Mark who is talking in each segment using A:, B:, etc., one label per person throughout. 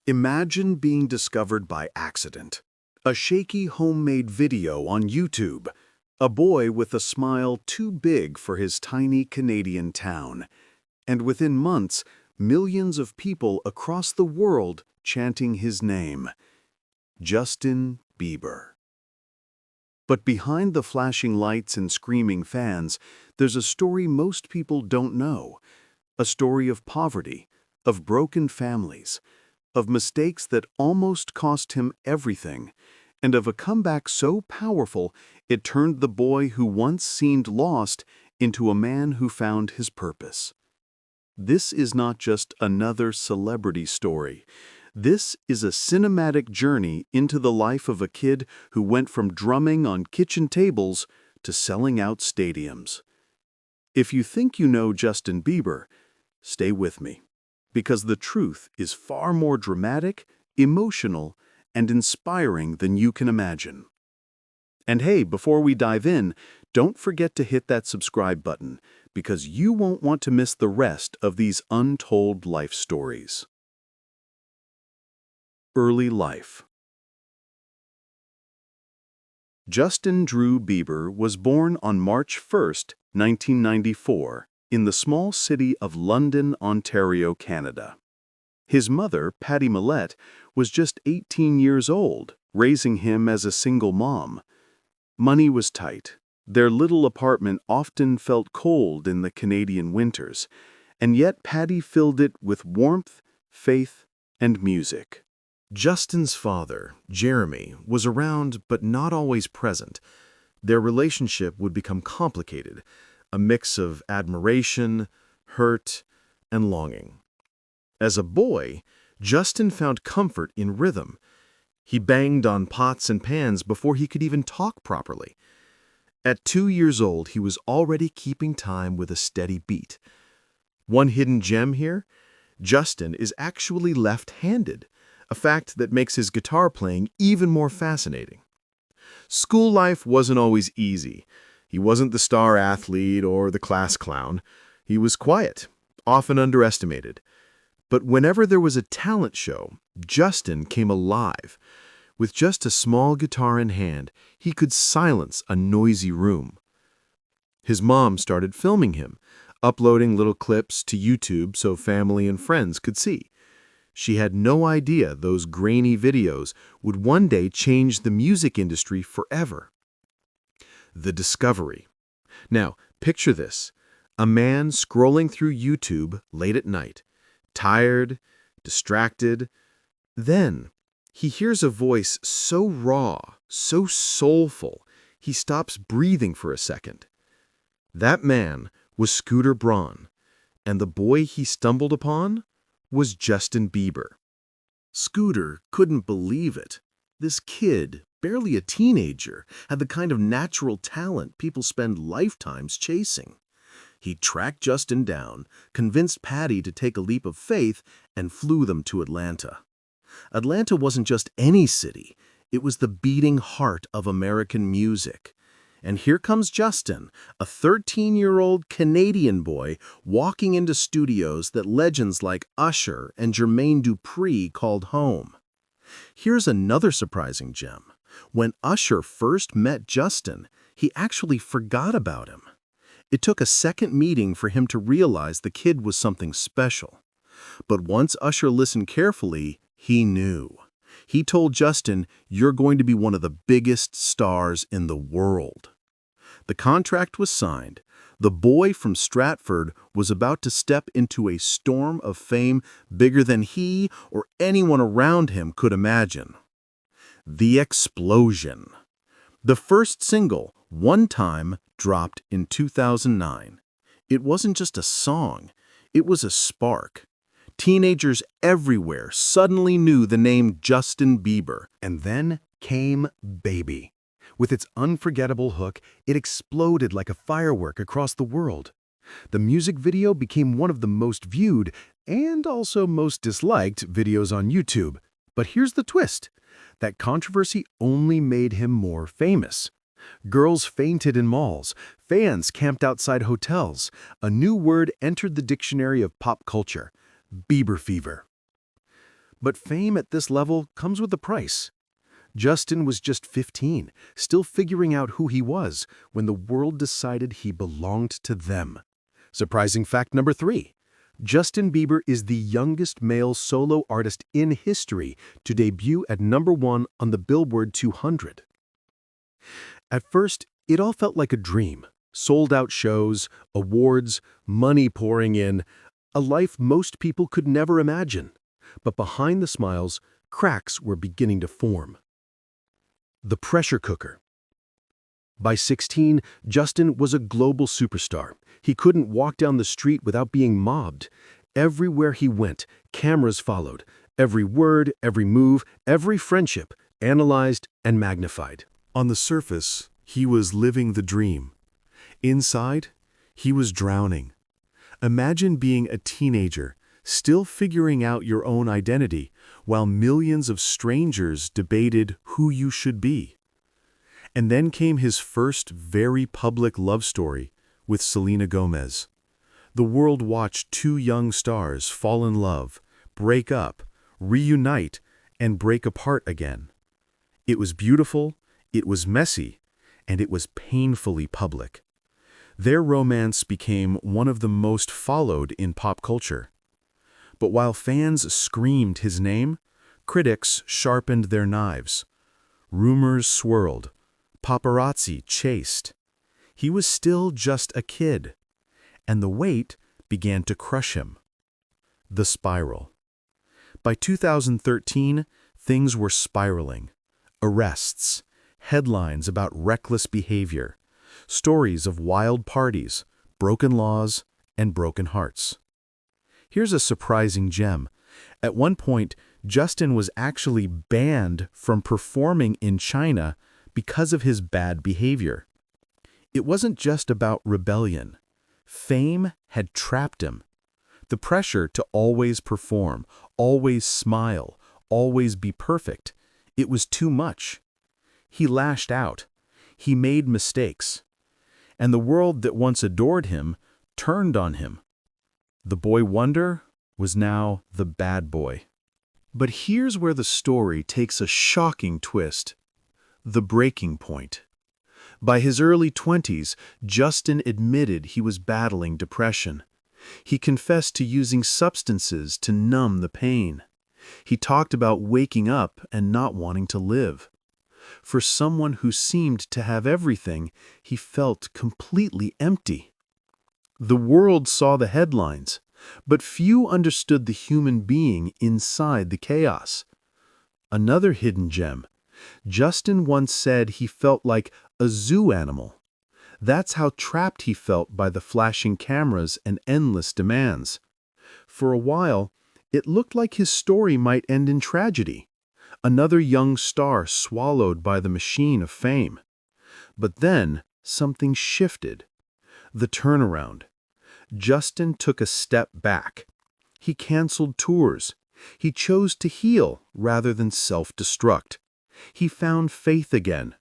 A: Imagine being discovered by accident. A shaky homemade video on YouTube. A boy with a smile too big for his tiny Canadian town. And within months, millions of people across the world chanting his name. Justin Bieber. But behind the flashing lights and screaming fans, there's a story most people don't know. A story of poverty, of broken families, of mistakes that almost cost him everything, and of a comeback so powerful it turned the boy who once seemed lost into a man who found his purpose. This is not just another celebrity story. This is a cinematic journey into the life of a kid who went from drumming on kitchen tables to selling out stadiums. If you think you know Justin Bieber, stay with me, because the truth is far more dramatic, emotional, and inspiring than you can imagine. And hey, before we dive in, don't forget to hit that subscribe button, because you won't want to miss the rest of these untold life stories. Early life. Justin Drew Bieber was born on March 1, 1994, in the small city of London, Ontario, Canada. His mother, Patty Millett, was just 18 years old, raising him as a single mom. Money was tight. Their little apartment often felt cold in the Canadian winters, and yet Patty filled it with warmth, faith, and music. Justin's father, Jeremy, was around but not always present. Their relationship would become complicated, a mix of admiration, hurt, and longing. As a boy, Justin found comfort in rhythm. He banged on pots and pans before he could even talk properly. At 2 years old, he was already keeping time with a steady beat. One hidden gem here: Justin is actually left-handed, a fact that makes his guitar playing even more fascinating. School life wasn't always easy. He wasn't the star athlete or the class clown. He was quiet, often underestimated. But whenever there was a talent show, Justin came alive. With just a small guitar in hand, he could silence a noisy room. His mom started filming him, uploading little clips to YouTube so family and friends could see. She had no idea those grainy videos would one day change the music industry forever. The discovery. Now, picture this: a man scrolling through YouTube late at night, tired, distracted. Then he hears a voice so raw, so soulful, he stops breathing for a second. That man was Scooter Braun, and the boy he stumbled upon was Justin Bieber. Scooter couldn't believe it. This kid, barely a teenager, had the kind of natural talent people spend lifetimes chasing. He tracked Justin down, convinced Patty to take a leap of faith, and flew them to Atlanta. Atlanta wasn't just any city. It was the beating heart of American music. And here comes Justin, a 13-year-old Canadian boy walking into studios that legends like Usher and Jermaine Dupri called home. Here's another surprising gem. When Usher first met Justin, he actually forgot about him. It took a second meeting for him to realize the kid was something special. But once Usher listened carefully, he knew. He told Justin, "You're going to be one of the biggest stars in the world." The contract was signed. The boy from Stratford was about to step into a storm of fame bigger than he or anyone around him could imagine. The explosion. The first single, "One Time," dropped in 2009. It wasn't just a song, it was a spark. Teenagers everywhere suddenly knew the name Justin Bieber. And then came Baby. With its unforgettable hook, it exploded like a firework across the world. The music video became one of the most viewed and also most disliked videos on YouTube. But here's the twist: that controversy only made him more famous. Girls fainted in malls, fans camped outside hotels. A new word entered the dictionary of pop culture: Bieber fever. But fame at this level comes with a price. Justin was just 15, still figuring out who he was when the world decided he belonged to them. Surprising fact number 3. Justin Bieber is the youngest male solo artist in history to debut at #1 on the Billboard 200. At first, it all felt like a dream. Sold-out shows, awards, money pouring in, a life most people could never imagine. But behind the smiles, cracks were beginning to form. The pressure cooker. By 16, Justin was a global superstar. He couldn't walk down the street without being mobbed. Everywhere he went, cameras followed. Every word, every move, every friendship, analyzed and magnified. On the surface, he was living the dream. Inside, he was drowning. Imagine being a teenager, still figuring out your own identity, while millions of strangers debated who you should be. And then came his first very public love story with Selena Gomez. The world watched two young stars fall in love, break up, reunite, and break apart again. It was beautiful, it was messy, and it was painfully public. Their romance became one of the most followed in pop culture. But while fans screamed his name, critics sharpened their knives. Rumors swirled. Paparazzi chased. He was still just a kid, and the weight began to crush him. The spiral. By 2013, things were spiraling. Arrests, headlines about reckless behavior, stories of wild parties, broken laws, and broken hearts. Here's a surprising gem. At one point, Justin was actually banned from performing in China because of his bad behavior. It wasn't just about rebellion. Fame had trapped him. The pressure to always perform, always smile, always be perfect, it was too much. He lashed out. He made mistakes. And the world that once adored him turned on him. The boy wonder was now the bad boy. But here's where the story takes a shocking twist. The breaking point. By his early 20s, Justin admitted he was battling depression. He confessed to using substances to numb the pain. He talked about waking up and not wanting to live. For someone who seemed to have everything, he felt completely empty. The world saw the headlines, but few understood the human being inside the chaos. Another hidden gem. Justin once said he felt like a zoo animal. That's how trapped he felt by the flashing cameras and endless demands. For a while, it looked like his story might end in tragedy. Another young star swallowed by the machine of fame. But then, something shifted. The turnaround. Justin took a step back. He canceled tours. He chose to heal rather than self-destruct. He found faith again,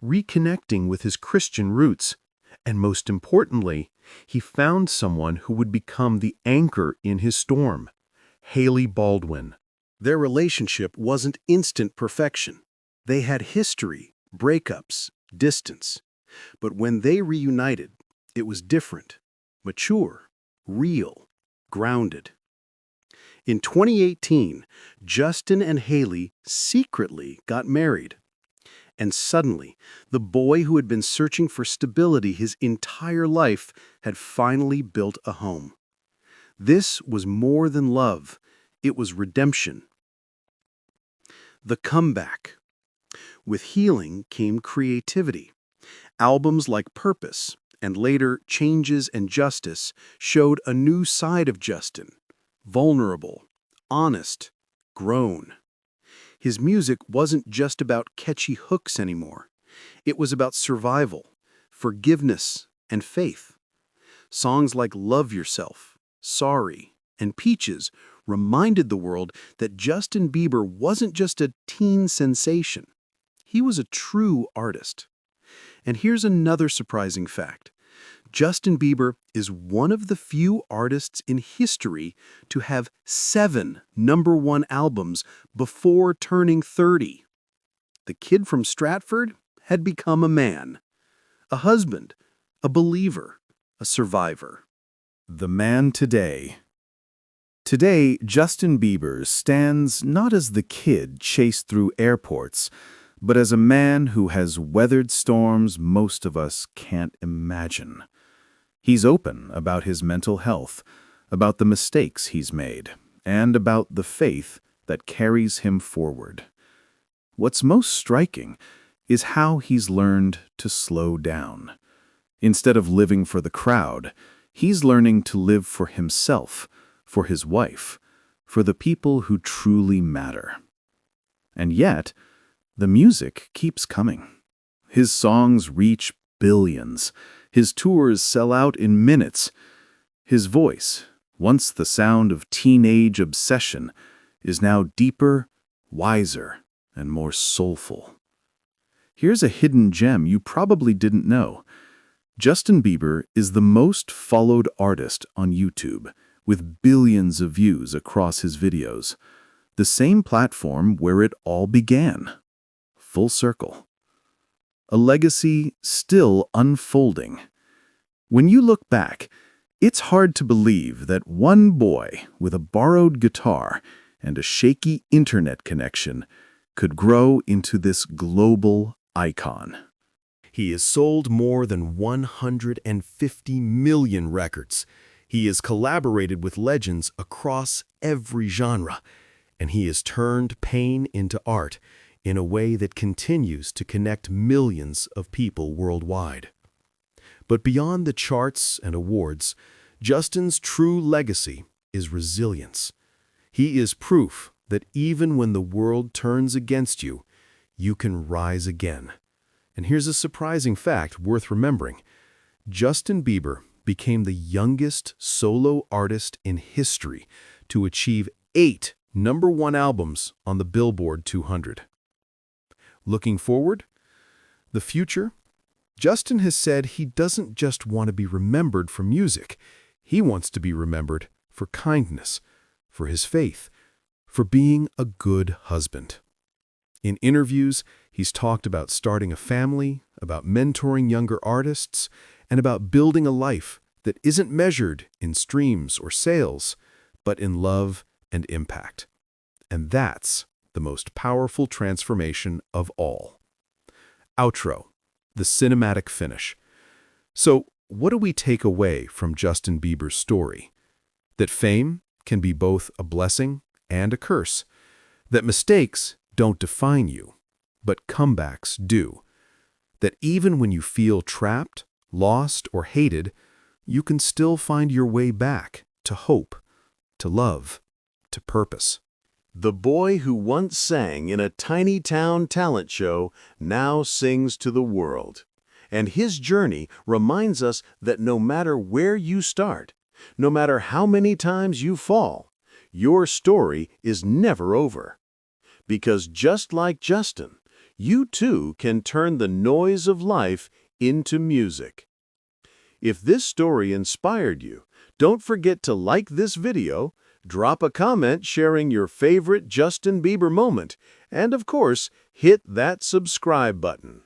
A: reconnecting with his Christian roots. And most importantly, he found someone who would become the anchor in his storm, Hailey Baldwin. Their relationship wasn't instant perfection. They had history, breakups, distance. But when they reunited, it was different, mature, real, grounded. In 2018, Justin and Hailey secretly got married. And suddenly, the boy who had been searching for stability his entire life had finally built a home. This was more than love. It was redemption. The comeback. With healing came creativity. Albums like Purpose, and later Changes and Justice, showed a new side of Justin. Vulnerable, honest, grown. His music wasn't just about catchy hooks anymore. It was about survival, forgiveness, and faith. Songs like Love Yourself, Sorry, and Peaches reminded the world that Justin Bieber wasn't just a teen sensation. He was a true artist. And here's another surprising fact. Justin Bieber is one of the few artists in history to have 7 #1 albums before turning 30. The kid from Stratford had become a man, a husband, a believer, a survivor.
B: The man today. Today, Justin Bieber stands not as the kid chased through airports, but as a man who has weathered storms most of us can't imagine. He's open about his mental health, about the mistakes he's made, and about the faith that carries him forward. What's most striking is how he's learned to slow down. Instead of living for the crowd, he's learning to live for himself, for his wife, for the people who truly matter. And yet, the music keeps coming. His songs reach billions. His tours sell out in minutes. His voice, once the sound of teenage obsession, is now deeper, wiser, and more soulful. Here's a hidden gem you probably didn't know. Justin Bieber is the most followed artist on YouTube, with billions of views across his videos. The same platform where it all began. Full circle. A legacy still unfolding. When you look back, it's hard to believe that one boy with a borrowed guitar and a shaky internet connection could grow into this global icon.
C: He has sold more than 150 million records. He has collaborated with legends across every genre, and he has turned pain into art in a way that continues to connect millions of people worldwide. But beyond the charts and awards, Justin's true legacy is resilience. He is proof that even when the world turns against you, you can rise again. And here's a surprising fact worth remembering. Justin Bieber became the youngest solo artist in history to achieve 8 #1 albums on the Billboard 200. Looking forward, the future, Justin has said he doesn't just want to be remembered for music. He wants to be remembered for kindness, for his faith, for being a good husband. In interviews, he's talked about starting a family, about mentoring younger artists, and about building a life that isn't measured in streams or sales, but in love and impact. And that's the most powerful transformation of all. Outro, the cinematic finish. So, what do we take away from Justin Bieber's story? That fame can be both a blessing and a curse. That mistakes don't define you, but comebacks do. That even when you feel trapped, lost, or hated, you can still find your way back to hope, to love, to purpose.
A: The boy who once sang in a tiny town talent show now sings to the world. And his journey reminds us that no matter where you start, no matter how many times you fall, your story is never over. Because just like Justin, you too can turn the noise of life into music. If this story inspired you, don't forget to like this video, drop a comment sharing your favorite Justin Bieber moment, and of course, hit that subscribe button.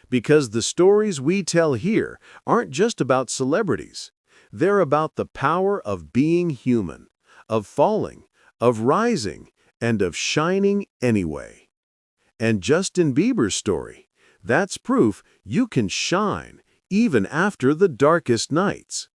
A: Because the stories we tell here aren't just about celebrities. They're about the power of being human, of falling, of rising, and of shining anyway. And Justin Bieber's story, that's proof you can shine even after the darkest nights.